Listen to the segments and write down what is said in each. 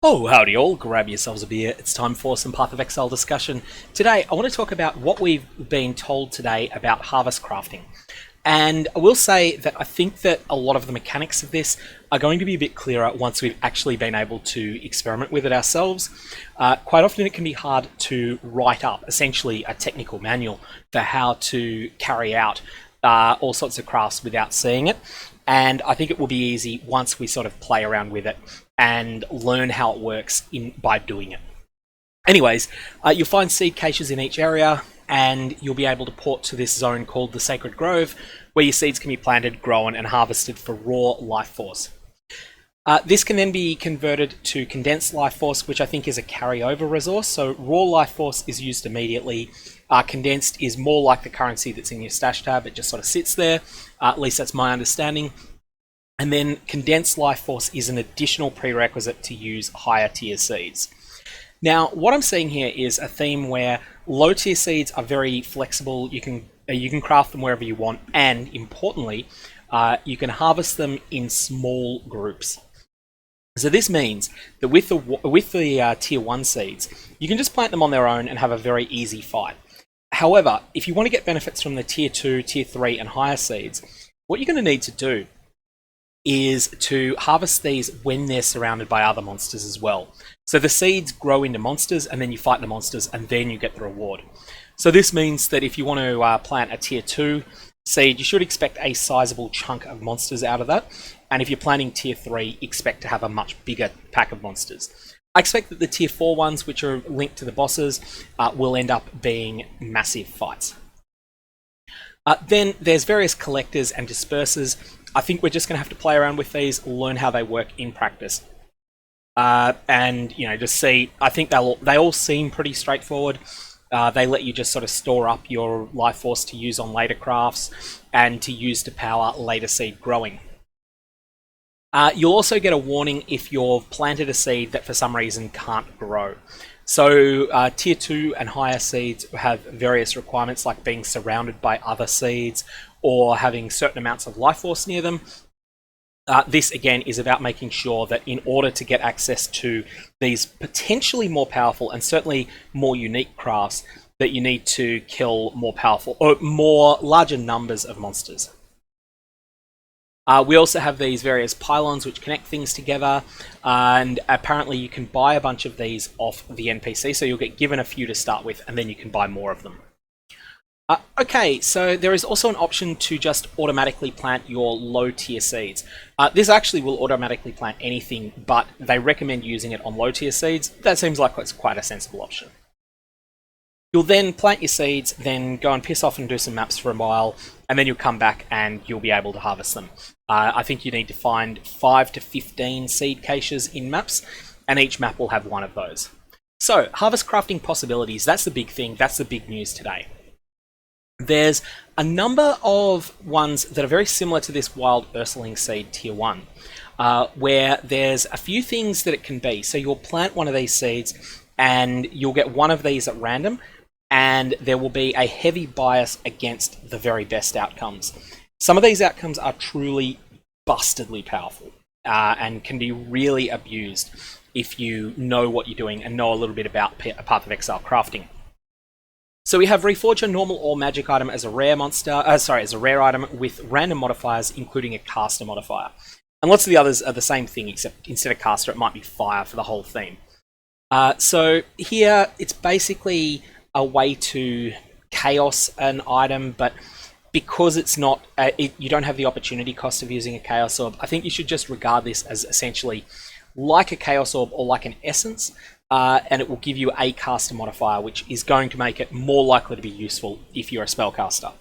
Oh, howdy all, grab yourselves a beer. It's time for some Path of Exile discussion. Today, I want to talk about what we've been told today about harvest crafting. And I will say that I think that a lot of the mechanics of this are going to be a bit clearer once we've actually been able to experiment with it ourselves. Quite often it can be hard to write up, essentially, a technical manual for how to carry out all sorts of crafts without seeing it. And I think it will be easy once we sort of play around with it and learn how it works by doing it. Anyways, you'll find seed caches in each area, and you'll be able to port to this zone called the Sacred Grove, where your seeds can be planted, grown, and harvested for raw life force. This can then be converted to condensed life force, which I think is a carryover resource. So raw life force is used immediately. Condensed is more like the currency that's in your stash tab. It just sort of sits there. At least that's my understanding. And then condensed life force is an additional prerequisite to use higher tier seeds. Now, what I'm seeing here is a theme where low tier seeds are very flexible. You can craft them wherever you want, and importantly, you can harvest them in small groups. So this means that with the tier 1 seeds, you can just plant them on their own and have a very easy fight. However, if you want to get benefits from the tier 2, tier 3 and higher seeds, what you're going to need to do is to harvest these when they're surrounded by other monsters as well. So the seeds grow into monsters, and then you fight the monsters, and then you get the reward. So this means that if you want to plant a tier 2 seed, you should expect a sizable chunk of monsters out of that. And if you're planting tier 3, expect to have a much bigger pack of monsters. I expect that the tier 4 ones, which are linked to the bosses, will end up being massive fights. Then there's various collectors and dispersers. I think we're just going to have to play around with these, learn how they work in practice. And, just see. I think they all seem pretty straightforward. They let you just sort of store up your life force to use on later crafts and to use to power later seed growing. You'll also get a warning if you've planted a seed that for some reason can't grow. So tier 2 and higher seeds have various requirements, like being surrounded by other seeds or having certain amounts of life force near them. This again is about making sure that in order to get access to these potentially more powerful and certainly more unique crafts, that you need to kill more powerful or larger numbers of monsters. We also have these various pylons which connect things together, and apparently you can buy a bunch of these off the NPC, so you'll get given a few to start with, and then you can buy more of them. Okay, so there is also an option to just automatically plant your low tier seeds. This actually will automatically plant anything, but they recommend using it on low tier seeds. That seems like it's quite a sensible option. You'll then plant your seeds, then go and piss off and do some maps for a while, and then you'll come back and you'll be able to harvest them. I think you need to find 5 to 15 seed caches in maps, and each map will have one of those. So, harvest crafting possibilities, that's the big thing, that's the big news today. There's a number of ones that are very similar to this Wild Ursuling Seed Tier 1, where there's a few things that it can be. So you'll plant one of these seeds, and you'll get one of these at random, and there will be a heavy bias against the very best outcomes. Some of these outcomes are truly bastardly powerful and can be really abused if you know what you're doing and know a little bit about Path of Exile crafting. So we have Reforge a normal or magic item as a rare as a rare item with random modifiers, including a caster modifier. And lots of the others are the same thing, except instead of caster, it might be fire for the whole theme. So here, it's basically a way to chaos an item, but because it's not, you don't have the opportunity cost of using a chaos orb, I think you should just regard this as essentially like a chaos orb or like an essence, and it will give you a caster modifier, which is going to make it more likely to be useful if you're a spellcaster.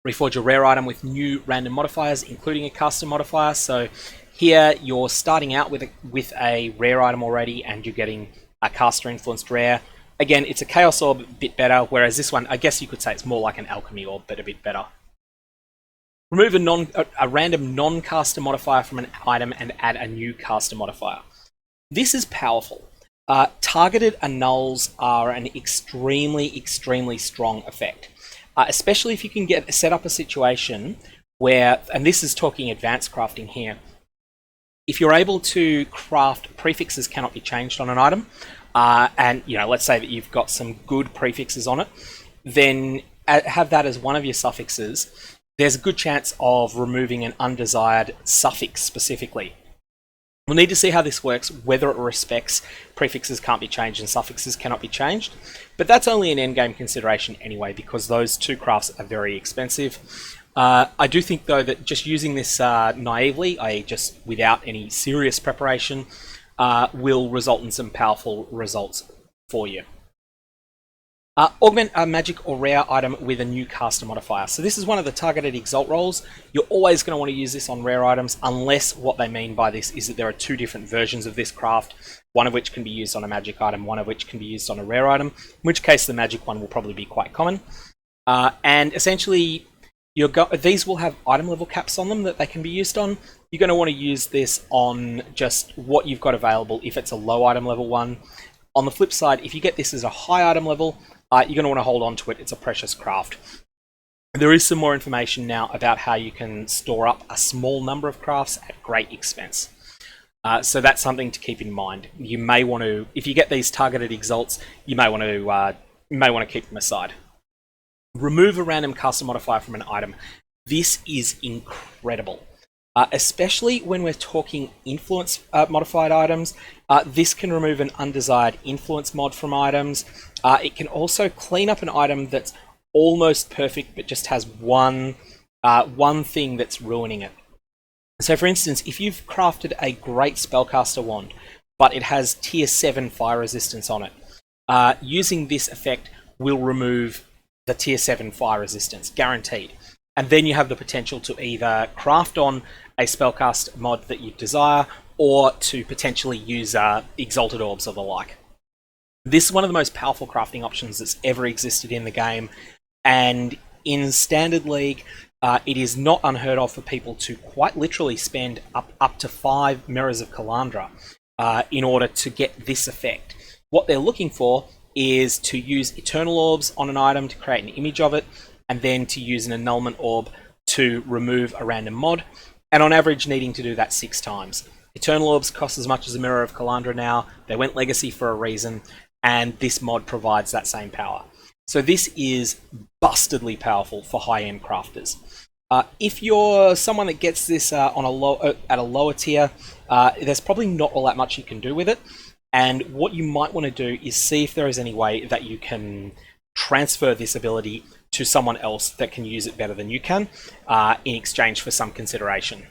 Reforge a rare item with new random modifiers, including a caster modifier. So here you're starting out with a rare item already, and you're getting a caster influenced rare. Again, it's a chaos orb, a bit better, whereas this one, I guess you could say it's more like an alchemy orb, but a bit better. Remove a random non-caster modifier from an item and add a new caster modifier. This is powerful. Targeted annuls are an extremely, extremely strong effect, especially if you can set up a situation where, and this is talking advanced crafting here, if you're able to craft prefixes cannot be changed on an item, and let's say that you've got some good prefixes on it, then have that as one of your suffixes. There's a good chance of removing an undesired suffix specifically. We'll need to see how this works, whether it respects prefixes can't be changed and suffixes cannot be changed. But that's only an endgame consideration anyway, because those two crafts are very expensive. I do think, though, that just using this naively, i.e. just without any serious preparation, will result in some powerful results for you. Augment a magic or rare item with a new caster modifier. So this is one of the targeted Exalt rolls. You're always going to want to use this on rare items, unless what they mean by this is that there are two different versions of this craft, one of which can be used on a magic item, one of which can be used on a rare item, in which case the magic one will probably be quite common. And essentially, these will have item level caps on them that they can be used on. You're going to want to use this on just what you've got available if it's a low item level one. On the flip side, if you get this as a high item level, you're going to want to hold on to it. It's a precious craft. There is some more information now about how you can store up a small number of crafts at great expense. So that's something to keep in mind. You may want to, if you get these targeted exalts, you may want to keep them aside. Remove a random caster modifier from an item. This is incredible. Especially when we're talking influence modified items. This can remove an undesired influence mod from items. It can also clean up an item that's almost perfect but just has one thing that's ruining it. So for instance, if you've crafted a great spellcaster wand but it has tier 7 fire resistance on it, using this effect will remove the tier 7 fire resistance, guaranteed. And then you have the potential to either craft on a spellcast mod that you desire, or to potentially use Exalted Orbs or the like. This is one of the most powerful crafting options that's ever existed in the game, and in Standard League, it is not unheard of for people to quite literally spend up to 5 Mirrors of Kalandra in order to get this effect. What they're looking for is to use Eternal Orbs on an item to create an image of it, and then to use an Annulment Orb to remove a random mod, and on average needing to do that 6 times. Eternal Orbs cost as much as a Mirror of Kalandra now. They went Legacy for a reason, and this mod provides that same power. So this is bustedly powerful for high-end crafters. If you're someone that gets this at a lower tier, there's probably not all that much you can do with it. And what you might want to do is see if there is any way that you can transfer this ability to someone else that can use it better than you can, in exchange for some consideration.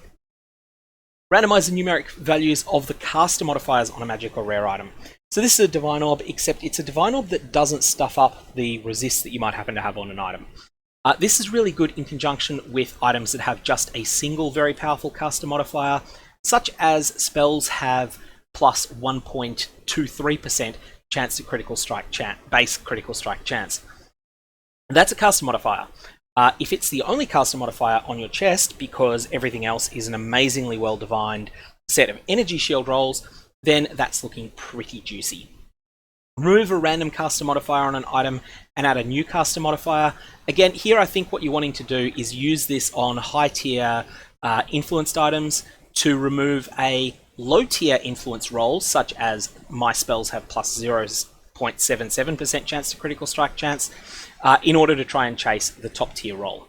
Randomize the numeric values of the caster modifiers on a magic or rare item. So this is a Divine Orb, except it's a Divine Orb that doesn't stuff up the resists that you might happen to have on an item. This is really good in conjunction with items that have just a single very powerful caster modifier, such as spells have plus 1.23% chance to critical strike base critical strike chance. That's a caster modifier. If it's the only caster modifier on your chest, because everything else is an amazingly well-defined set of energy shield rolls, then that's looking pretty juicy. Remove a random caster modifier on an item and add a new caster modifier. Again, here I think what you're wanting to do is use this on high-tier influenced items to remove a low-tier influence roll, such as my spells have plus 0.77% chance to critical strike chance, in order to try and chase the top-tier roll.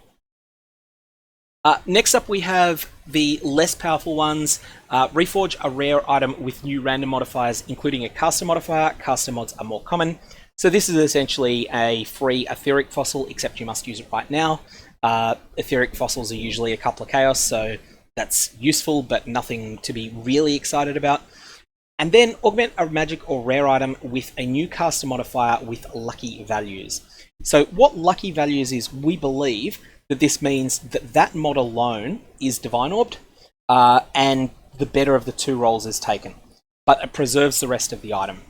Next up we have the less powerful ones. Reforge a rare item with new random modifiers, including a caster modifier. Caster mods are more common. So this is essentially a free etheric fossil, except you must use it right now. Etheric fossils are usually a couple of chaos, so that's useful, but nothing to be really excited about. And then augment a magic or rare item with a new caster modifier with lucky values. So what lucky values is, we believe that this means that that mod alone is Divine Orbed, and the better of the two rolls is taken, but it preserves the rest of the item.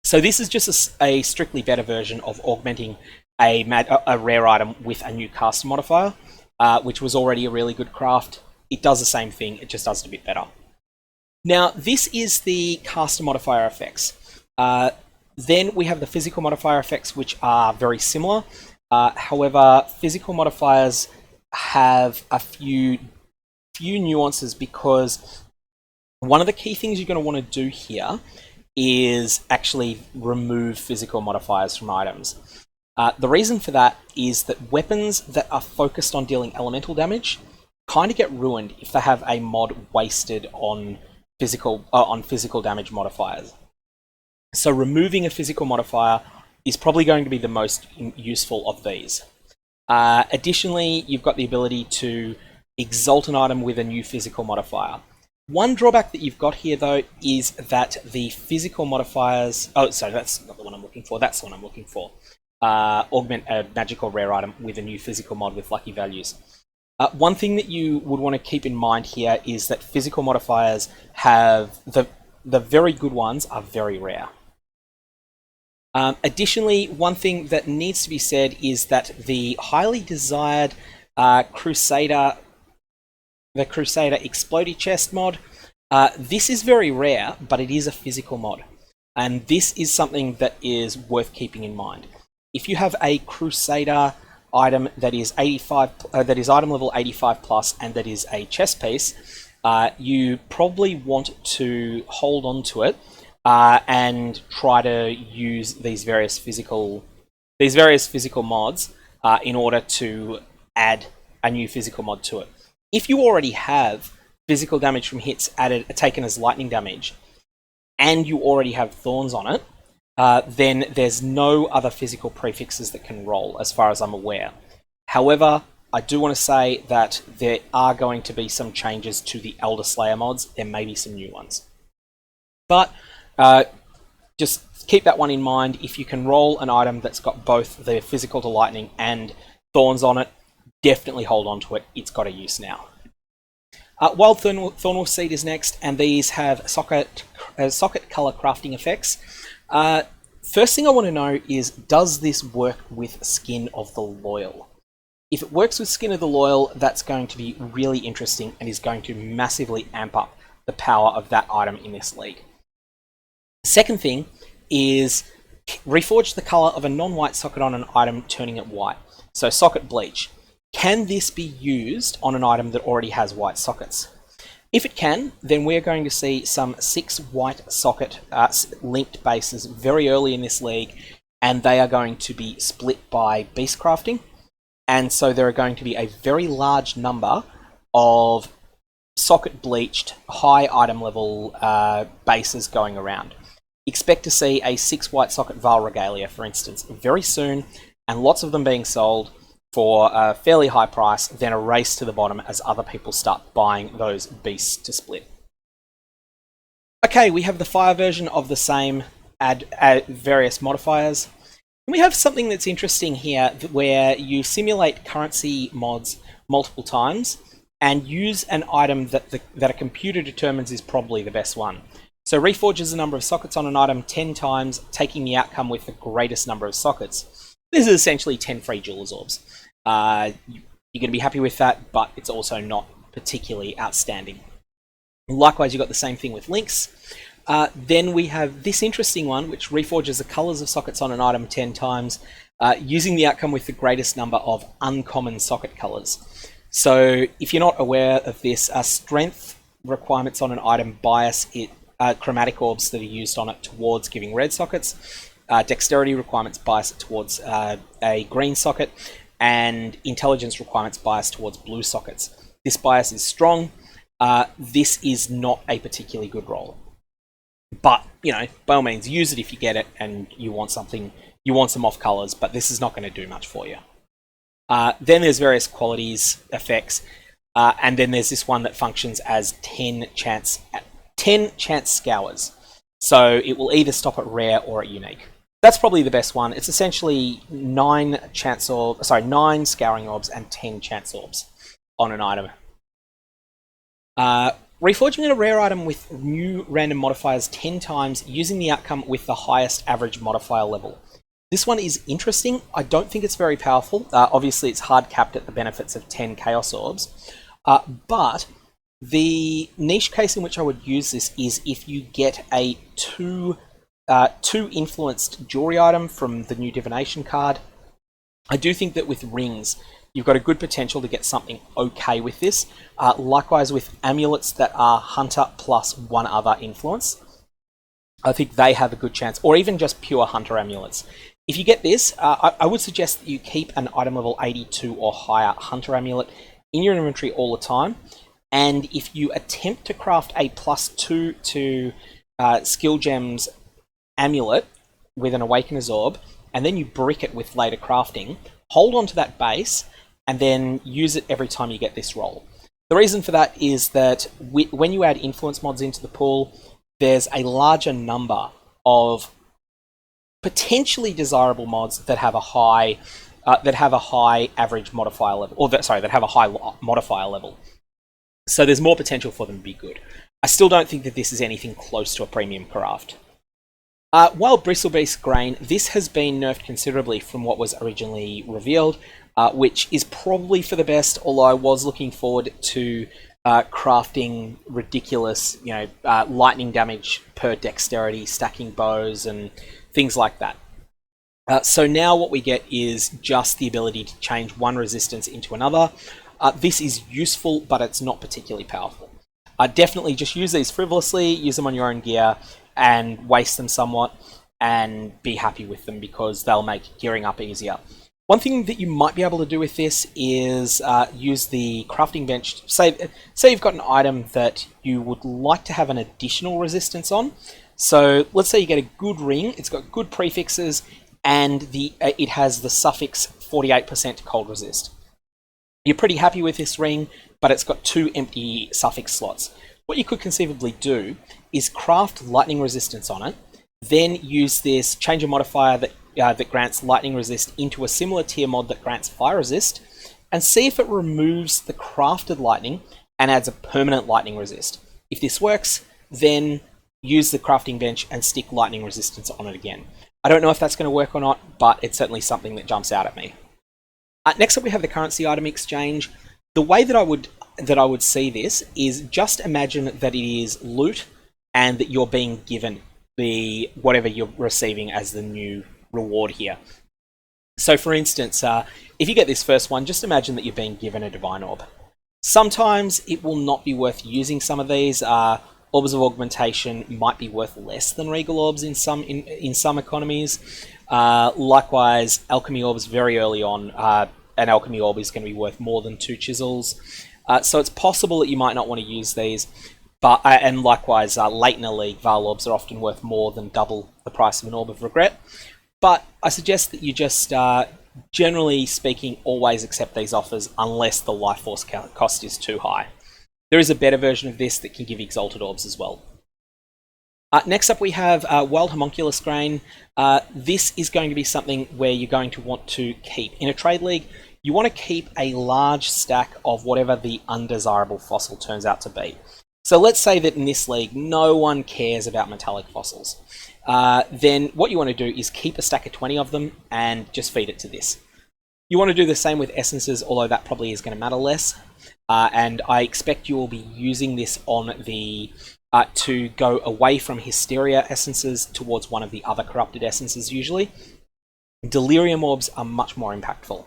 So this is just a strictly better version of augmenting a rare item with a new caster modifier, which was already a really good craft. It does the same thing, it just does it a bit better. Now, this is the caster modifier effects. Then we have the physical modifier effects, which are very similar. However, physical modifiers have a few nuances, because One of the key things you're going to want to do here is actually remove physical modifiers from items. The reason for that is that weapons that are focused on dealing elemental damage kind of get ruined if they have a mod wasted on physical damage modifiers. So removing a physical modifier is probably going to be the most useful of these. Additionally, you've got the ability to exalt an item with a new physical modifier. One drawback that you've got here, though, is that the physical modifiers... Oh, sorry, that's not the one I'm looking for. That's the one I'm looking for. Augment a magical rare item with a new physical mod with lucky values. One thing that you would want to keep in mind here is that physical modifiers have... The very good ones are very rare. Additionally, one thing that needs to be said is that the highly desired Crusader Explodey Chest mod, this is very rare, but it is a physical mod. And this is something that is worth keeping in mind. If you have a Crusader item that is item level 85 plus and that is a chest piece, you probably want to hold on to it and try to use these various physical mods in order to add a new physical mod to it. If you already have physical damage from hits taken as lightning damage, and you already have thorns on it, then there's no other physical prefixes that can roll, as far as I'm aware. However, I do want to say that there are going to be some changes to the Elder Slayer mods. There may be some new ones. But just keep that one in mind. If you can roll an item that's got both the physical to lightning and thorns on it, definitely hold on to it. It's got a use now. Wild Thornwolf Seed is next, and these have socket color crafting effects. First thing I want to know is, does this work with Skin of the Loyal? If it works with Skin of the Loyal, that's going to be really interesting and is going to massively amp up the power of that item in this league. The second thing is reforge the color of a non-white socket on an item, turning it white. So socket bleach. Can this be used on an item that already has white sockets? If it can, then we're going to see some 6 white socket linked bases very early in this league, and they are going to be split by beast crafting. And so there are going to be a very large number of socket bleached, high item level bases going around. Expect to see a 6 white socket Val Regalia, for instance, very soon, and lots of them being sold for a fairly high price, then a race to the bottom as other people start buying those beasts to split. Okay, we have the fire version of the same, add various modifiers. And we have something that's interesting here where you simulate currency mods multiple times and use an item that a computer determines is probably the best one. So reforges the number of sockets on an item 10 times, taking the outcome with the greatest number of sockets. This is essentially 10 free Jeweler's Orbs. You're going to be happy with that, but it's also not particularly outstanding. Likewise, you've got the same thing with links. Then we have this interesting one, which reforges the colors of sockets on an item 10 times, using the outcome with the greatest number of uncommon socket colors. So if you're not aware of this, strength requirements on an item bias chromatic orbs that are used on it towards giving red sockets. Dexterity requirements bias it towards a green socket, and intelligence requirements bias towards blue sockets. This bias is strong. This is not a particularly good roll. But, you know, by all means, use it if you get it and you want something, you want some off colors, but this is not going to do much for you. Then there's various qualities, effects, and then there's this one that functions as 10 chance scours. So it will either stop at rare or at unique. That's probably the best one. It's essentially 9 scouring orbs and 10 chance orbs on an item. Reforging a rare item with new random modifiers 10 times, using the outcome with the highest average modifier level. This one is interesting. I don't think it's very powerful. Obviously, it's hard capped at the benefits of 10 Chaos Orbs. But the niche case in which I would use this is if you get a 2 influenced jewelry item from the new Divination card. I do think that with rings, you've got a good potential to get something okay with this. Likewise with amulets that are Hunter plus one other influence. I think they have a good chance, or even just pure Hunter amulets. If you get this, I would suggest that you keep an item level 82 or higher Hunter amulet in your inventory all the time. And if you attempt to craft a +2 to skill gems amulet with an Awakener's Orb, and then you brick it with later crafting, hold on to that base, and then use it every time you get this roll. The reason for that is that when you add influence mods into the pool, there's a larger number of potentially desirable mods that have a high average modifier level, or that have a high modifier level. So there's more potential for them to be good. I still don't think that this is anything close to a premium craft. While Bristlebeast Grain, this has been nerfed considerably from what was originally revealed, which is probably for the best, although I was looking forward to crafting ridiculous, lightning damage per dexterity, stacking bows, and things like that. So now what we get is just the ability to change one resistance into another. This is useful, but it's not particularly powerful. Definitely just use these frivolously, use them on your own gear, and waste them somewhat, and be happy with them because they'll make gearing up easier. One thing that you might be able to do with this is use the crafting bench. Say you've got an item that you would like to have an additional resistance on. So let's say you get a good ring, it's got good prefixes, and it has the suffix 48% cold resist. You're pretty happy with this ring, but it's got 2 empty suffix slots. What you could conceivably do is craft lightning resistance on it, then use this, change a modifier that grants lightning resist into a similar tier mod that grants fire resist, and see if it removes the crafted lightning and adds a permanent lightning resist. If this works, then use the crafting bench and stick lightning resistance on it again. I don't know if that's going to work or not, but it's certainly something that jumps out at me. Next up, we have the currency item exchange. The way that I would see this is just imagine that it is loot and that you're being given whatever you're receiving as the new reward here. So for instance, if you get this first one, just imagine that you're being given a Divine Orb. Sometimes it will not be worth using some of these. Orbs of Augmentation might be worth less than Regal Orbs in some economies. Likewise, Alchemy Orbs very early on, an Alchemy Orb is going to be worth more than 2 chisels. So it's possible that you might not want to use these. And likewise, late in a league, Val Orbs are often worth more than double the price of an Orb of Regret. But I suggest that you just, generally speaking, always accept these offers unless the life force cost is too high. There is a better version of this that can give Exalted Orbs as well. Next up we have Wild Homunculus Grain. This is going to be something where you're going to want to keep. In a trade league, you want to keep a large stack of whatever the undesirable fossil turns out to be. So let's say that in this league, no one cares about metallic fossils. Then what you want to do is keep a stack of 20 of them and just feed it to this. You want to do the same with essences, although that probably is going to matter less. And I expect you will be using this on the to go away from Hysteria essences towards one of the other corrupted essences usually. Delirium Orbs are much more impactful.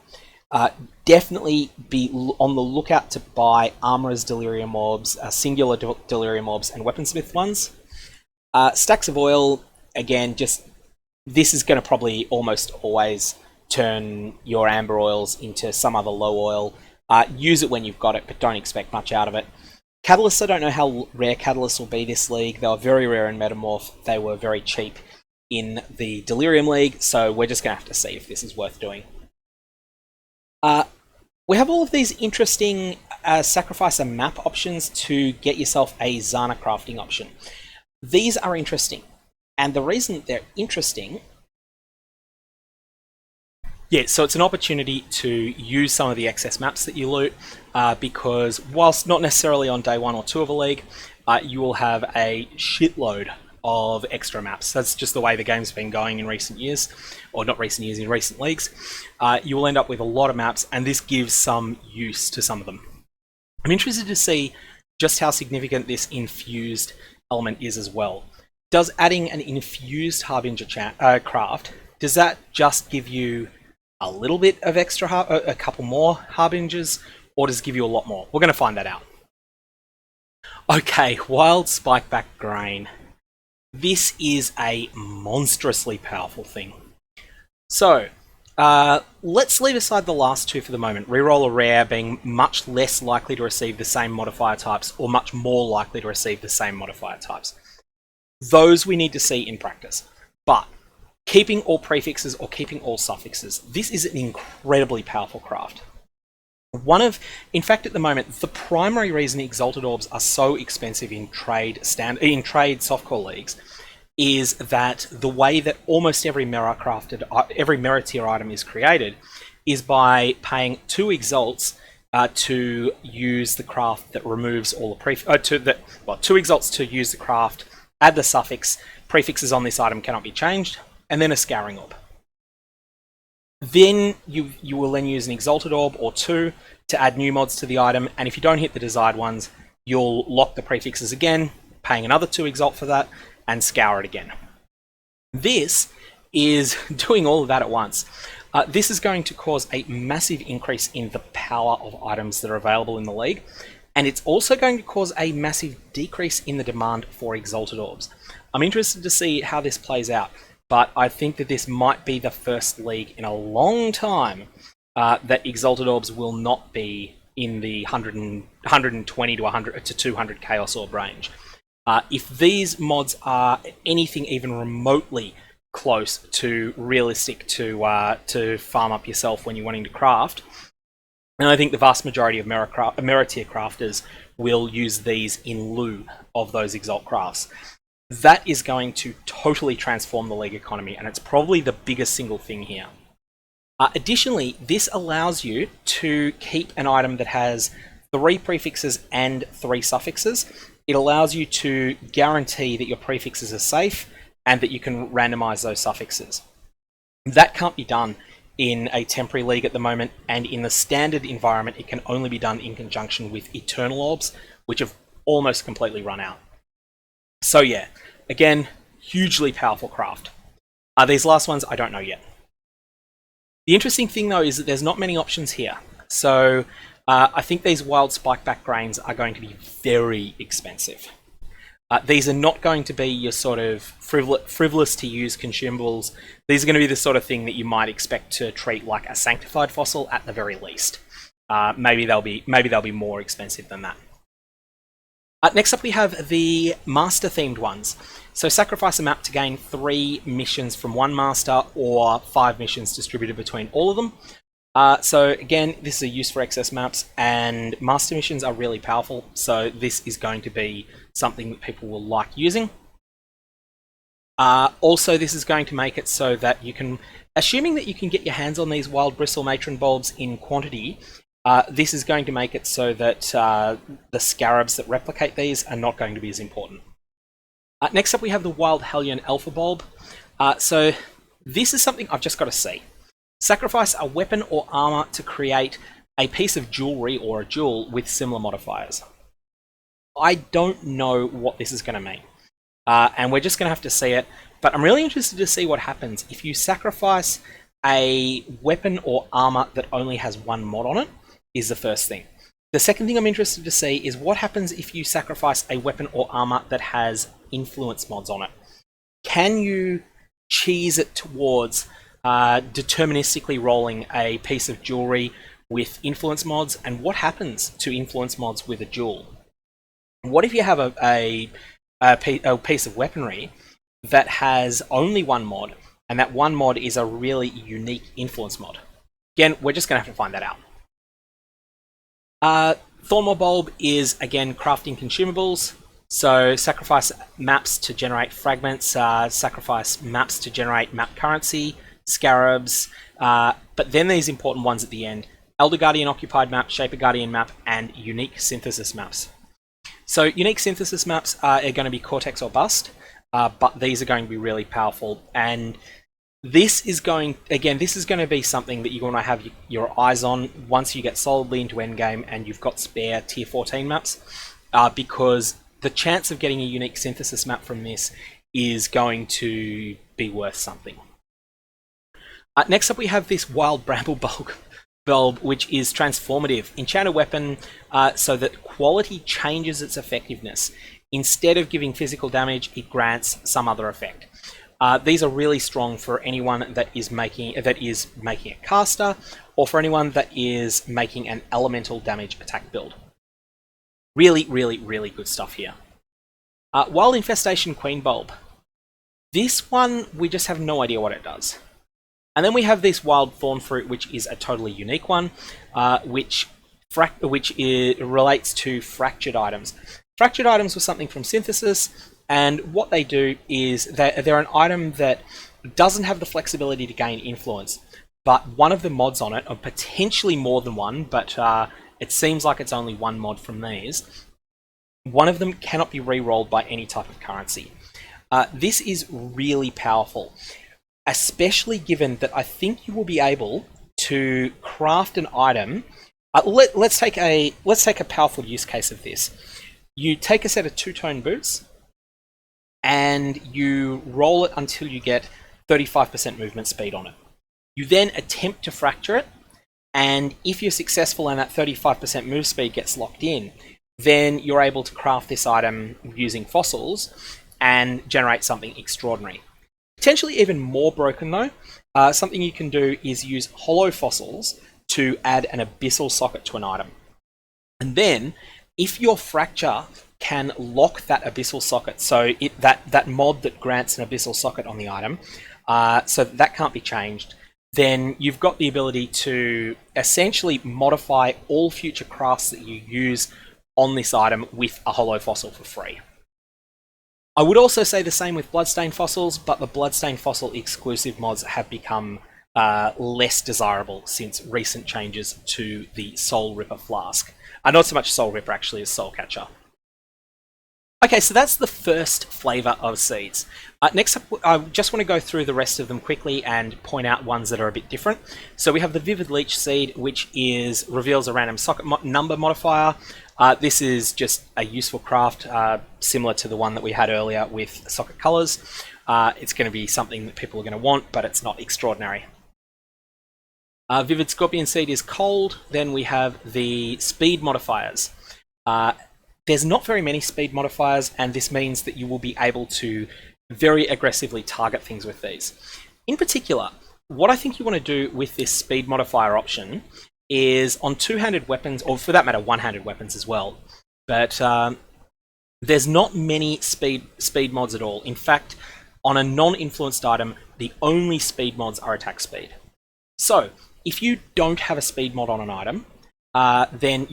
Definitely be on the lookout to buy Armorer's Delirium Orbs, Singular Delirium Orbs, and Weaponsmith ones. Stacks of Oil, again, this is going to probably almost always turn your Amber Oils into some other low oil. Use it when you've got it, but don't expect much out of it. Catalysts, I don't know how rare Catalysts will be this league. They were very rare in Metamorph. They were very cheap in the Delirium League, so we're just going to have to see if this is worth doing. We have all of these interesting sacrifice a map options to get yourself a Zana crafting option. These are interesting, and the reason they're interesting... Yeah, so it's an opportunity to use some of the excess maps that you loot, because whilst not necessarily on day 1 or 2 of a league, you will have a shitload of extra maps. That's just the way the game's been going in recent years, or not recent years, in recent leagues. You will end up with a lot of maps, and this gives some use to some of them. I'm interested to see just how significant this infused element is as well. Does adding an infused Harbinger craft, does that just give you a little bit of extra, a couple more harbingers, or does it give you a lot more? We're going to find that out. Okay, Wild Spikeback Grain. This is a monstrously powerful thing. So, let's leave aside the last two for the moment. Reroll a rare being much less likely to receive the same modifier types, or much more likely to receive the same modifier types. Those we need to see in practice. But keeping all prefixes or keeping all suffixes, this is an incredibly powerful craft. In fact, at the moment, the primary reason Exalted Orbs are so expensive in trade softcore leagues is that the way that almost every Mera tier item is created is by paying 2 Exalts to use the craft that removes all the 2 Exalts to use the craft, add the suffix, prefixes on this item cannot be changed, and then a Scouring Orb. Then you will then use an Exalted Orb or 2 to add new mods to the item, and if you don't hit the desired ones, you'll lock the prefixes again, paying another 2 Exalt for that, and scour it again. This is doing all of that at once. This is going to cause a massive increase in the power of items that are available in the league, and it's also going to cause a massive decrease in the demand for Exalted Orbs. I'm interested to see how this plays out, but I think that this might be the first league in a long time that Exalted Orbs will not be in the 120 to 100 to 200 Chaos Orb range. If these mods are anything even remotely close to realistic to farm up yourself when you're wanting to craft, and I think the vast majority of Mera tier crafters will use these in lieu of those Exalt crafts. That is going to totally transform the league economy, and it's probably the biggest single thing here. Additionally, this allows you to keep an item that has 3 prefixes and 3 suffixes. It allows you to guarantee that your prefixes are safe and that you can randomize those suffixes. That can't be done in a temporary league at the moment, and in the standard environment, it can only be done in conjunction with Eternal Orbs, which have almost completely run out. So yeah, again, hugely powerful craft. These last ones, I don't know yet. The interesting thing though is that there's not many options here. So I think these Wild Spikeback Grains are going to be very expensive. These are not going to be your sort of frivolous to use consumables. These are going to be the sort of thing that you might expect to treat like a Sanctified Fossil at the very least. Maybe they'll be more expensive than that. Next up we have the master themed ones. So sacrifice a map to gain 3 missions from one master or 5 missions distributed between all of them. So again, this is a use for excess maps, and master missions are really powerful, so this is going to be something that people will like using. Also, this is going to make it so that you can, assuming that you can get your hands on these Wild Bristle Matron Bulbs in quantity, this is going to make it so that the scarabs that replicate these are not going to be as important. Next up we have the Wild Hellion Alpha Bulb. So this is something I've just got to see. Sacrifice a weapon or armor to create a piece of jewelry or a jewel with similar modifiers. I don't know what this is going to mean, and we're just going to have to see it, but I'm really interested to see what happens if you sacrifice a weapon or armor that only has 1 mod on it, is the first thing. The second thing I'm interested to see is what happens if you sacrifice a weapon or armor that has influence mods on it. Can you cheese it towards deterministically rolling a piece of jewelry with influence mods, and what happens to influence mods with a jewel? What if you have a piece of weaponry that has only 1 mod, and that 1 mod is a really unique influence mod? Again, we're just going to have to find that out. Thornmaw Bulb is, again, crafting consumables. So sacrifice maps to generate fragments, sacrifice maps to generate map currency, scarabs, but then these important ones at the end: Elder Guardian Occupied Map, Shaper Guardian Map, and Unique Synthesis Maps. So Unique Synthesis Maps are going to be Cortex or Bust, but these are going to be really powerful, and this is going to be something that you're going to have your eyes on once you get solidly into endgame and you've got spare tier 14 maps, because the chance of getting a Unique Synthesis Map from this is going to be worth something. Next up, we have this Wild Bramble Bulb, which is transformative. Enchant a weapon so that quality changes its effectiveness. Instead of giving physical damage, it grants some other effect. These are really strong for anyone that is making a caster, or for anyone that is making an elemental damage attack build. Really, really, really good stuff here. Wild Infestation Queen Bulb. This one, we just have no idea what it does. And then we have this Wild Thorn Fruit, which is a totally unique one, which relates to fractured items. Fractured items were something from Synthesis, and what they do is they're an item that doesn't have the flexibility to gain influence, but one of the mods on it, or potentially more than one, but it seems like it's only one mod from these, one of them cannot be re-rolled by any type of currency. This is really powerful, especially given that I think you will be able to craft an item. Let's take a powerful use case of this. You take a set of two-tone boots, and you roll it until you get 35% movement speed on it. You then attempt to fracture it, and if you're successful and that 35% move speed gets locked in, then you're able to craft this item using fossils and generate something extraordinary. Potentially even more broken though, something you can do is use hollow fossils to add an abyssal socket to an item. And then, if your fracture can lock that abyssal socket, so that mod that grants an abyssal socket on the item, so that can't be changed, then you've got the ability to essentially modify all future crafts that you use on this item with a hollow fossil for free. I would also say the same with Bloodstained Fossils, but the Bloodstained Fossil exclusive mods have become less desirable since recent changes to the Soul Ripper Flask. Not so much Soul Ripper actually as Soul Catcher. Okay, so that's the first flavour of seeds. Next up, I just want to go through the rest of them quickly and point out ones that are a bit different. So we have the Vivid Leech Seed, which reveals a random socket number modifier. This is just a useful craft, similar to the one that we had earlier with socket colours. It's going to be something that people are going to want, but it's not extraordinary. Vivid Scorpion Seed is cold. Then we have the speed modifiers. There's not very many speed modifiers, and this means that you will be able to very aggressively target things with these. In particular, what I think you want to do with this speed modifier option is on two-handed weapons, or for that matter, one-handed weapons as well. But there's not many speed mods at all. In fact, on a non-influenced item, the only speed mods are attack speed. So, if you don't have a speed mod on an item, then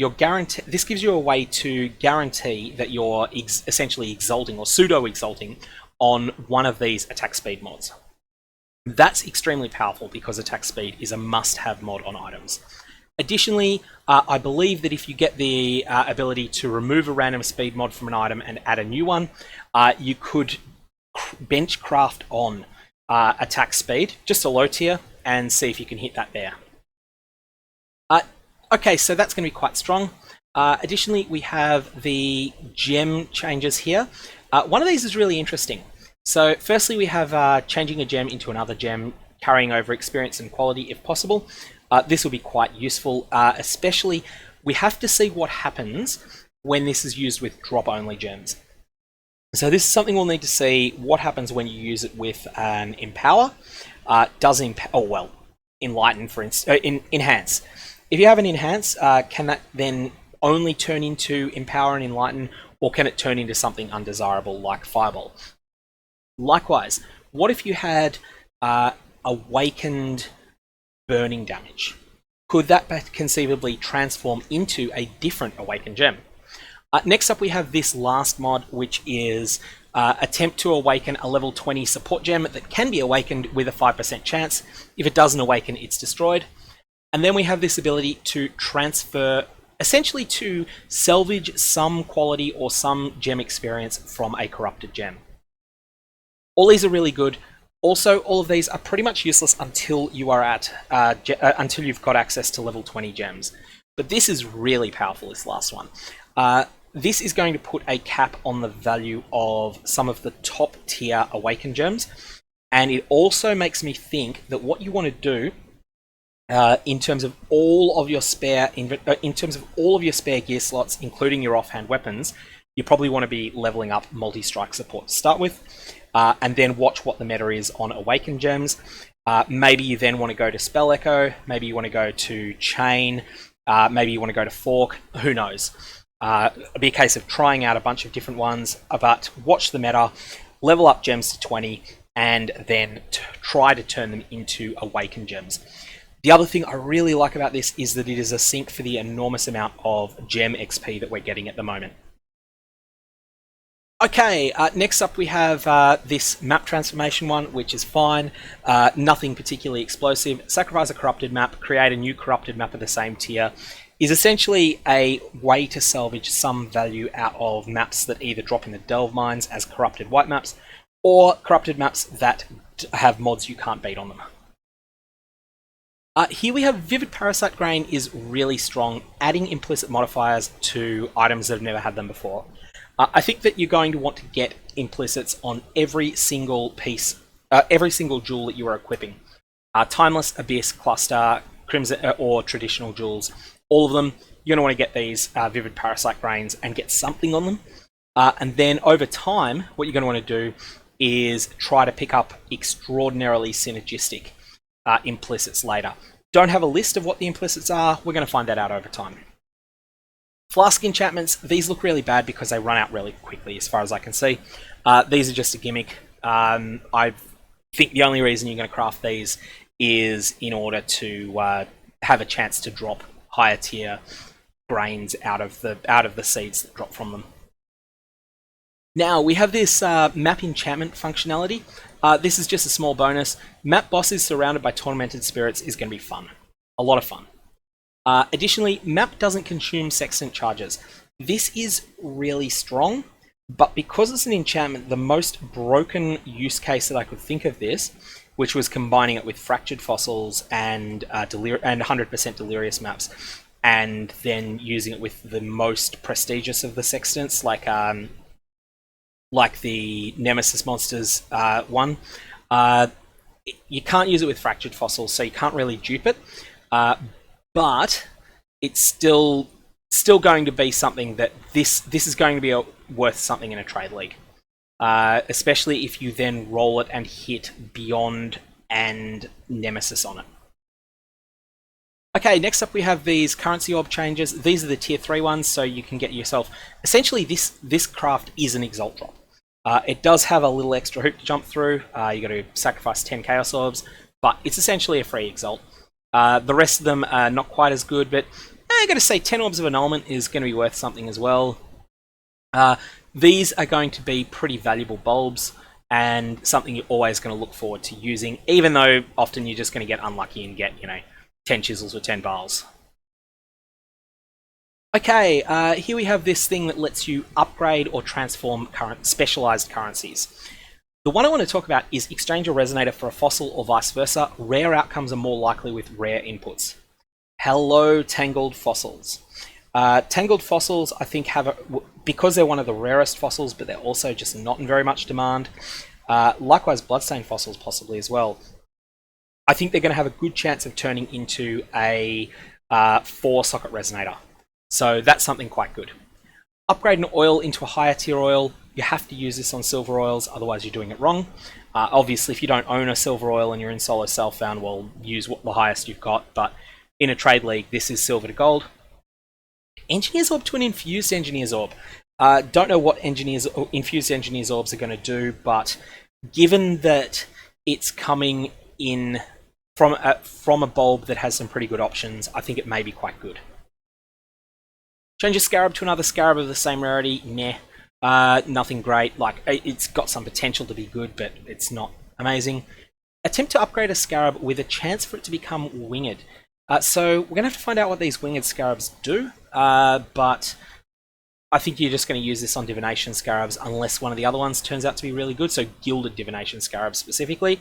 this gives you a way to guarantee that you're essentially exalting or pseudo-exalting on one of these attack speed mods. That's extremely powerful because attack speed is a must-have mod on items. Additionally, I believe that if you get the ability to remove a random speed mod from an item and add a new one, you could bench craft on attack speed, just a low tier, and see if you can hit that there. Okay, so that's going to be quite strong. Additionally, we have the gem changes here. One of these is really interesting. So firstly, we have changing a gem into another gem, carrying over experience and quality if possible. This will be quite useful, especially we have to see what happens when this is used with drop-only gems. So this is something we'll need to see what happens when you use it with an Empower. Enlighten, for instance, Enhance. If you have an Enhance, can that then only turn into Empower and Enlighten, or can it turn into something undesirable like Fireball? Likewise, what if you had Awakened Burning Damage? Could that conceivably transform into a different Awakened Gem? Next up, we have this last mod, which is attempt to awaken a level 20 support gem that can be awakened with a 5% chance. If it doesn't awaken, it's destroyed. And then we have this ability to transfer, essentially to salvage some quality or some gem experience from a corrupted gem. All these are really good. Also, all of these are pretty much useless until you are at until you've got access to level 20 gems. But this is really powerful, this last one. This is going to put a cap on the value of some of the top tier Awakened gems. And it also makes me think that what you want to do in terms of all of your spare gear slots, including your offhand weapons, you probably want to be leveling up multi-strike support to start with, and then watch what the meta is on Awakened Gems. Maybe you then want to go to Spell Echo, maybe you want to go to Chain, maybe you want to go to Fork, who knows. It'll be a case of trying out a bunch of different ones, but watch the meta, level up gems to 20, and then try to turn them into Awakened Gems. The other thing I really like about this is that it is a sink for the enormous amount of gem XP that we're getting at the moment. Okay, next up we have this map transformation one, which is fine. Nothing particularly explosive. Sacrifice a corrupted map, create a new corrupted map of the same tier. Is essentially a way to salvage some value out of maps that either drop in the Delve Mines as corrupted white maps, or corrupted maps that have mods you can't beat on them. Here we have Vivid Parasite Grain is really strong, adding implicit modifiers to items that have never had them before. I think that you're going to want to get implicits on every single piece, every single jewel that you are equipping. Timeless, Abyss, Cluster, Crimson, or traditional jewels, all of them, you're going to want to get these Vivid Parasite Grains and get something on them. And then over time, what you're going to want to do is try to pick up extraordinarily synergistic implicits later. Don't have a list of what the implicits are, we're going to find that out over time. Flask enchantments, these look really bad because they run out really quickly as far as I can see. These are just a gimmick. I think the only reason you're going to craft these is in order to have a chance to drop higher tier grains out of the seeds that drop from them. Now we have this map enchantment functionality. This is just a small bonus. Map bosses surrounded by tormented spirits is going to be fun. A lot of fun. Additionally, map doesn't consume sextant charges. This is really strong, but because it's an enchantment, the most broken use case that I could think of this, which was combining it with Fractured Fossils and 100% Delirious maps, and then using it with the most prestigious of the sextants, like the Nemesis Monsters one. You can't use it with Fractured Fossils, so you can't really dupe it. But it's still going to be something that this is going to be worth something in a trade league, especially if you then roll it and hit Beyond and Nemesis on it. Okay, next up we have these currency orb changes. These are the tier 3 ones, so you can get yourself... Essentially, this craft is an Exalt drop. It does have a little extra hoop to jump through. You got to sacrifice 10 Chaos Orbs, but it's essentially a free Exalt. The rest of them are not quite as good, but I got to say 10 Orbs of Annulment is going to be worth something as well. These are going to be pretty valuable bulbs, and something you're always going to look forward to using, even though often you're just going to get unlucky and get, 10 chisels or 10 bars. Okay, here we have this thing that lets you upgrade or transform specialized currencies. The one I want to talk about is exchange a resonator for a fossil or vice versa. Rare outcomes are more likely with rare inputs. Hello, Tangled Fossils. Tangled Fossils, I think, because they're one of the rarest fossils, but they're also just not in very much demand. Likewise, Bloodstained Fossils possibly as well. I think they're going to have a good chance of turning into a 4-socket resonator. So that's something quite good. Upgrade an oil into a higher tier oil. You have to use this on silver oils, otherwise you're doing it wrong. Obviously, if you don't own a silver oil and you're in solo self-found, well, use the highest you've got. But in a trade league, this is silver to gold. Engineer's Orb to an Infused Engineer's Orb. Don't know what Infused Engineer's Orbs are going to do, but given that it's coming in from a bulb that has some pretty good options, I think it may be quite good. Change a Scarab to another Scarab of the same rarity. Nah, nothing great. Like, it's got some potential to be good, but it's not amazing. Attempt to upgrade a Scarab with a chance for it to become winged. So we're going to have to find out what these winged Scarabs do, but I think you're just going to use this on Divination Scarabs unless one of the other ones turns out to be really good, so Gilded Divination Scarabs specifically.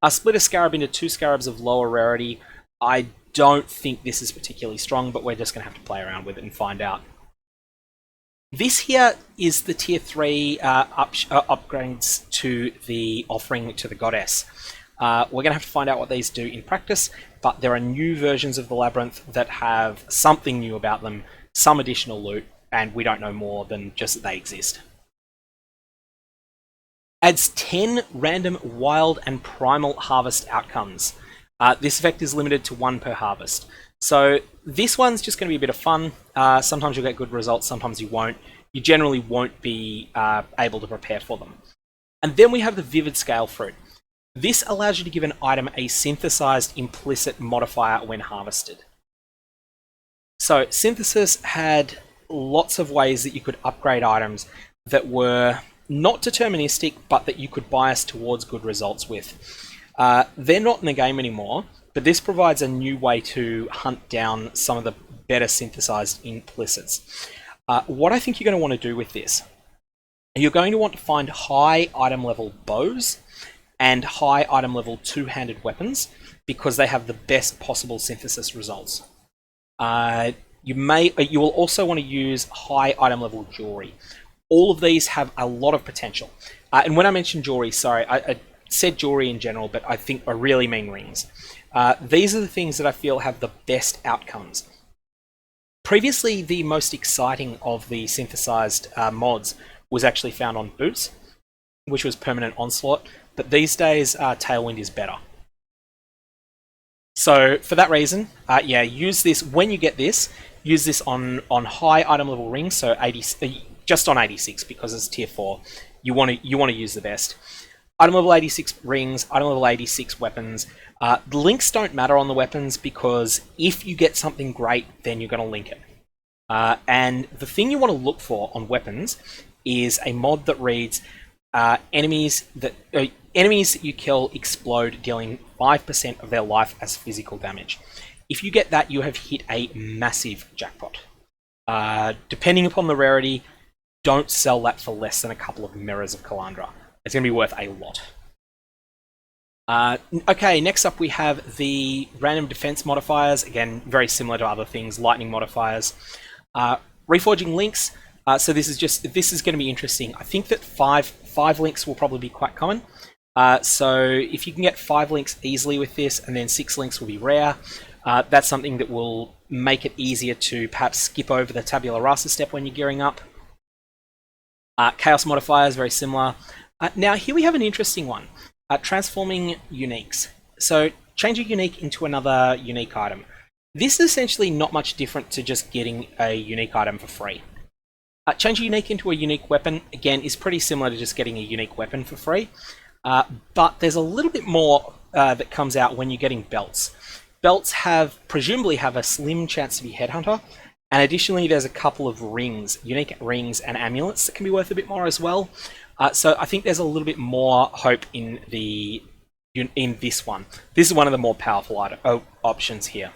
Split a Scarab into 2 Scarabs of lower rarity. I don't think this is particularly strong, but we're just going to have to play around with it and find out. This here is the tier 3 upgrades to the offering to the goddess. We're going to have to find out what these do in practice, but there are new versions of the labyrinth that have something new about them, some additional loot, and we don't know more than just that they exist. Adds 10 random wild and primal harvest outcomes. This effect is limited to 1 per harvest. So this one's just going to be a bit of fun. Sometimes you'll get good results, sometimes you won't. You generally won't be able to prepare for them. And then we have the Vivid Scale Fruit. This allows you to give an item a synthesized implicit modifier when harvested. So Synthesis had lots of ways that you could upgrade items that were not deterministic, but that you could bias towards good results with. They're not in the game anymore, but this provides a new way to hunt down some of the better synthesized implicits. What I think you're going to want to do with this, you're going to want to find high item level bows and high item level two-handed weapons because they have the best possible synthesis results. You will also want to use high item level jewelry. All of these have a lot of potential. And when I mention jewelry, sorry, I said jewelry in general, but I think I really mean rings. These are the things that I feel have the best outcomes. Previously, the most exciting of the synthesized mods was actually found on boots, which was Permanent Onslaught, but these days Tailwind is better. So for that reason, yeah, use this when you get this. Use this on high item level rings, so 80, just on 86 because it's tier 4. You want to use the best. Item level 86 rings, item level 86 weapons. The links don't matter on the weapons because if you get something great, then you're going to link it. And the thing you want to look for on weapons is a mod that reads enemies that you kill explode, dealing 5% of their life as physical damage. If you get that, you have hit a massive jackpot. Depending upon the rarity, don't sell that for less than a couple of Mirrors of Kalandra. It's going to be worth a lot. Okay, next up we have the random defense modifiers. Again, very similar to other things, lightning modifiers. Reforging links. So this is going to be interesting. I think that five links will probably be quite common. So if you can get 5 links easily with this, and then 6 links will be rare, that's something that will make it easier to perhaps skip over the tabula rasa step when you're gearing up. Chaos modifiers, very similar. Now here we have an interesting one. Transforming uniques. So change a unique into another unique item. This is essentially not much different to just getting a unique item for free. Change a unique into a unique weapon, again, is pretty similar to just getting a unique weapon for free. But there's a little bit more that comes out when you're getting belts. Belts presumably have a slim chance to be Headhunter, and additionally there's a couple of rings, unique rings and amulets that can be worth a bit more as well. So I think there's a little bit more hope in this one. This is one of the more powerful options here.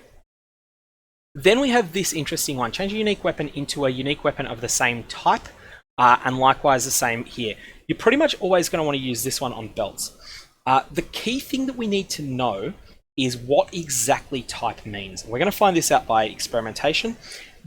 Then we have this interesting one. Change a unique weapon into a unique weapon of the same type, and likewise the same here. You're pretty much always going to want to use this one on belts. The key thing that we need to know is what exactly type means. We're going to find this out by experimentation.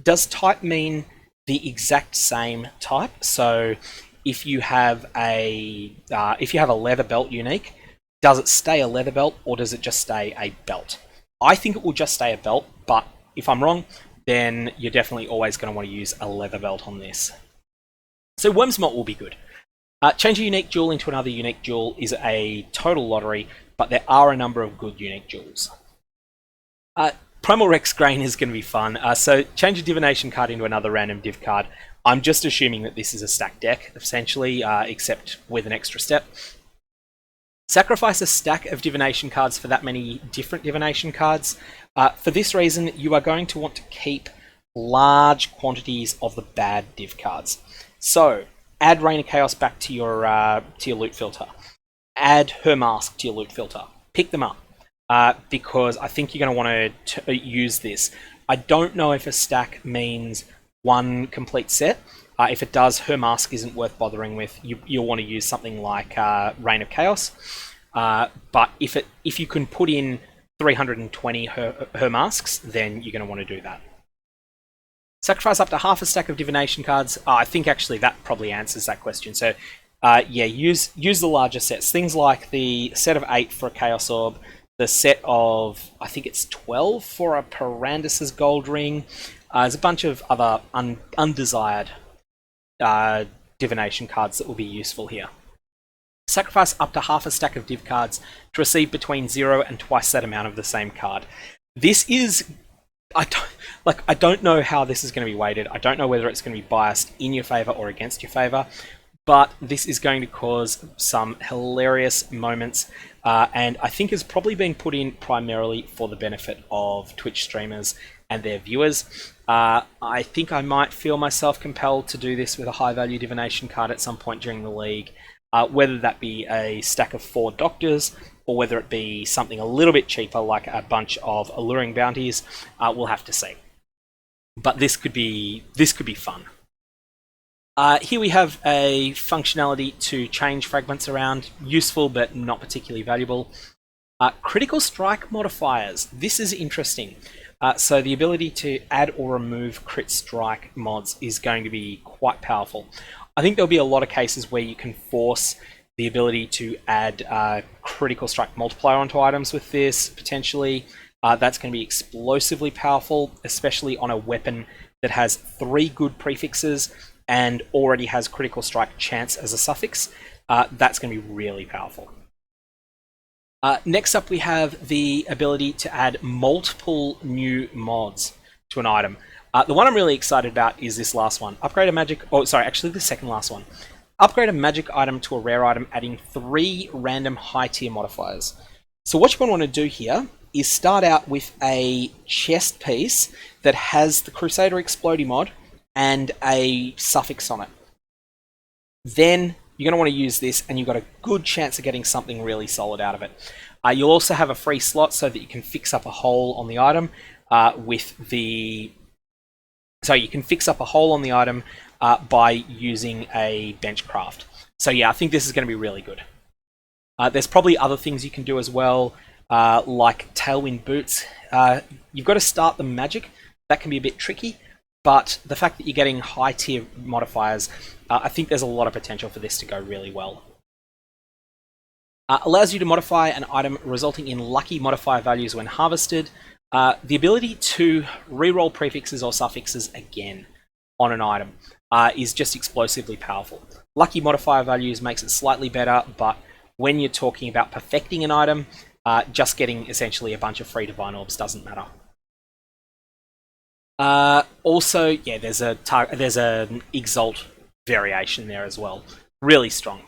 Does type mean the exact same type? So if you have a leather belt unique, does it stay a leather belt or does it just stay a belt? I think it will just stay a belt, but if I'm wrong, then you're definitely always going to want to use a leather belt on this. So Wormsmelt will be good. Change a unique jewel into another unique jewel is a total lottery, but there are a number of good unique jewels. Primal Rex Grain is going to be fun. So change a divination card into another random div card. I'm just assuming that this is a stacked deck, essentially, except with an extra step. Sacrifice a stack of divination cards for that many different divination cards. For this reason, you are going to want to keep large quantities of the bad div cards. So add Rain of Chaos back to your loot filter. Add Her Mask to your loot filter. Pick them up because I think you're going to want to use this. I don't know if a stack means one complete set. If it does, Her Mask isn't worth bothering with. You'll want to use something like Rain of Chaos. But if you can put in 320 her Masks, then you're going to want to do that. Sacrifice up to half a stack of divination cards. I think actually that probably answers that question. So Yeah, use the larger sets. Things like the set of 8 for a Chaos Orb, the set of, I think it's 12 for a Parandus's Gold Ring. There's a bunch of other undesired divination cards that will be useful here. Sacrifice up to half a stack of div cards to receive between 0 and twice that amount of the same card. This is... I don't know how this is going to be weighted. I don't know whether it's going to be biased in your favour or against your favour, but this is going to cause some hilarious moments, and I think is probably being put in primarily for the benefit of Twitch streamers and their viewers. I think I might feel myself compelled to do this with a high-value divination card at some point during the league, whether that be a stack of 4 Doctors, or whether it be something a little bit cheaper like a bunch of Alluring Bounties. We'll have to see. But this could be fun. Here we have a functionality to change fragments around, useful but not particularly valuable. Critical strike modifiers. This is interesting. So the ability to add or remove crit strike mods is going to be quite powerful. I think there'll be a lot of cases where you can force the ability to add critical strike multiplier onto items with this, potentially. That's going to be explosively powerful, especially on a weapon that has 3 good prefixes and already has critical strike chance as a suffix. That's going to be really powerful. Next up, we have the ability to add multiple new mods to an item. The one I'm really excited about is this last one. Upgrade a magic... Oh, sorry, actually the second last one. Upgrade a magic item to a rare item, adding 3 random high-tier modifiers. So what you're going to want to do here is start out with a chest piece that has the Crusader Explodey mod and a suffix on it. Then you're going to want to use this, and you've got a good chance of getting something really solid out of it. You'll also have a free slot so that you can fix up a hole on the item with the... So you can fix up a hole on the item by using a bench craft. So yeah, I think this is going to be really good. There's probably other things you can do as well, like Tailwind Boots. You've got to start the magic. That can be a bit tricky, but the fact that you're getting high tier modifiers, I think there's a lot of potential for this to go really well. Allows you to modify an item resulting in lucky modifier values when harvested. The ability to reroll prefixes or suffixes again on an item is just explosively powerful. Lucky modifier values makes it slightly better, but when you're talking about perfecting an item, just getting essentially a bunch of free divine orbs doesn't matter. Also, yeah, there's an Exalt variation there as well. Really strong.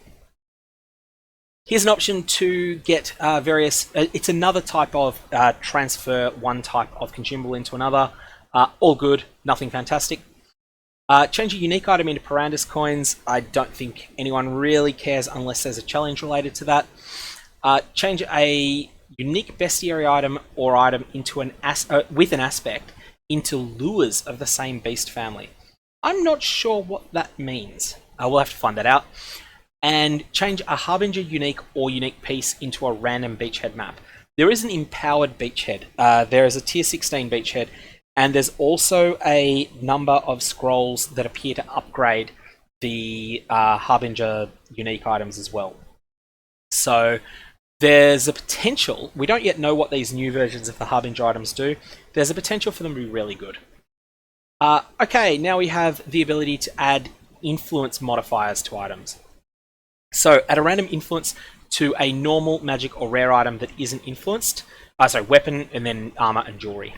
Here's an option to get various... it's another type of transfer one type of consumable into another. All good, nothing fantastic. Change a unique item into Parandus coins. I don't think anyone really cares unless there's a challenge related to that. Change a unique bestiary item or item into with an aspect into lures of the same beast family. I'm not sure what that means. We'll have to find that out. And change a Harbinger unique or unique piece into a random beachhead map. There is an empowered beachhead. There is a tier 16 beachhead, and there's also a number of scrolls that appear to upgrade the Harbinger unique items as well. So there's a potential, we don't yet know what these new versions of the Harbinger items do, there's a potential for them to be really good. Okay, now we have the ability to add influence modifiers to items. So add a random influence to a normal magic or rare item that isn't influenced. Sorry, weapon and then armor and jewelry.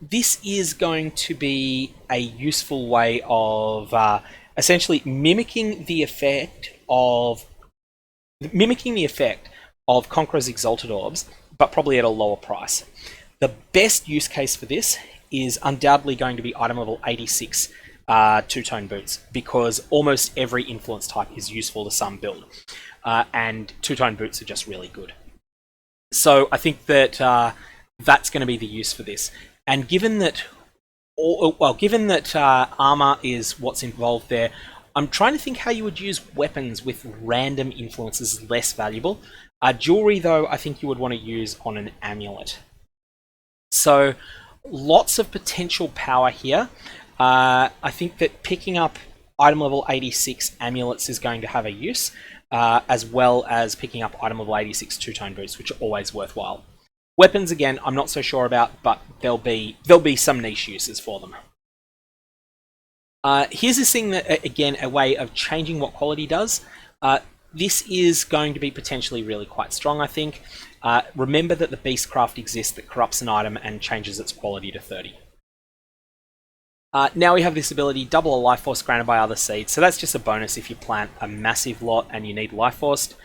This is going to be a useful way of essentially mimicking the effect of Conqueror's Exalted Orbs, but probably at a lower price. The best use case for this is undoubtedly going to be item level 86 two-tone boots, because almost every influence type is useful to some build, and two-tone boots are just really good. So I think that that's going to be the use for this. And given that, armor is what's involved there, I'm trying to think how you would use weapons with random influences less valuable. Jewelry, though, I think you would want to use on an amulet. So lots of potential power here. I think that picking up item level 86 amulets is going to have a use, as well as picking up item level 86 two-tone boots, which are always worthwhile. Weapons, again, I'm not so sure about, but there'll be some niche uses for them. Here's this thing that, again, a way of changing what quality does. This is going to be potentially really quite strong, I think. Remember that the Beastcraft exists that corrupts an item and changes its quality to 30. Now we have this ability, double a life force granted by other seeds. So that's just a bonus if you plant a massive lot and you need life forced.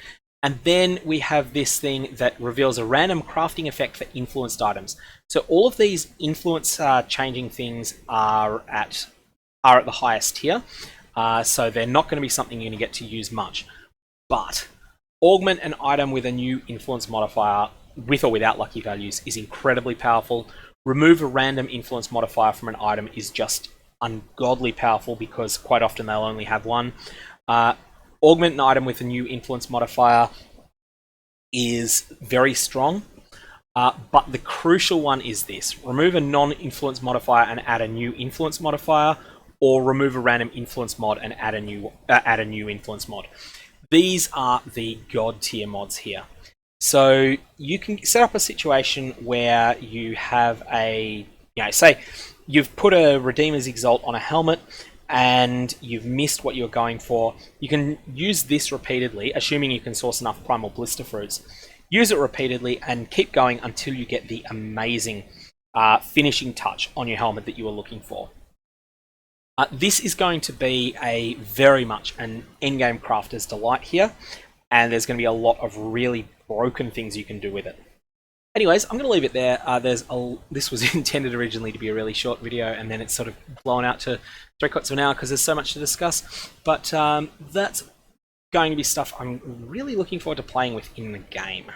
And then we have this thing that reveals a random crafting effect for influenced items. So all of these influence changing things are at the highest tier. So they're not going to be something you're going to get to use much. But augment an item with a new influence modifier, with or without lucky values, is incredibly powerful. Remove a random influence modifier from an item is just ungodly powerful because quite often they'll only have one. Augment an item with a new influence modifier is very strong, but the crucial one is this. Remove a non-influence modifier and add a new influence modifier, or remove a random influence mod and add a new influence mod. These are the god tier mods here. So you can set up a situation where you have say you've put a Redeemer's Exalt on a helmet and you've missed what you're going for. You can use this repeatedly, assuming you can source enough Primal Blister Fruits. Use it repeatedly and keep going until you get the amazing finishing touch on your helmet that you are looking for. This is going to be very much an endgame crafter's delight here, and there's going to be a lot of really broken things you can do with it. Anyways, I'm going to leave it there. This was intended originally to be a really short video, and then it's sort of blown out to 3/4 of an hour because there's so much to discuss. But that's going to be stuff I'm really looking forward to playing with in the game.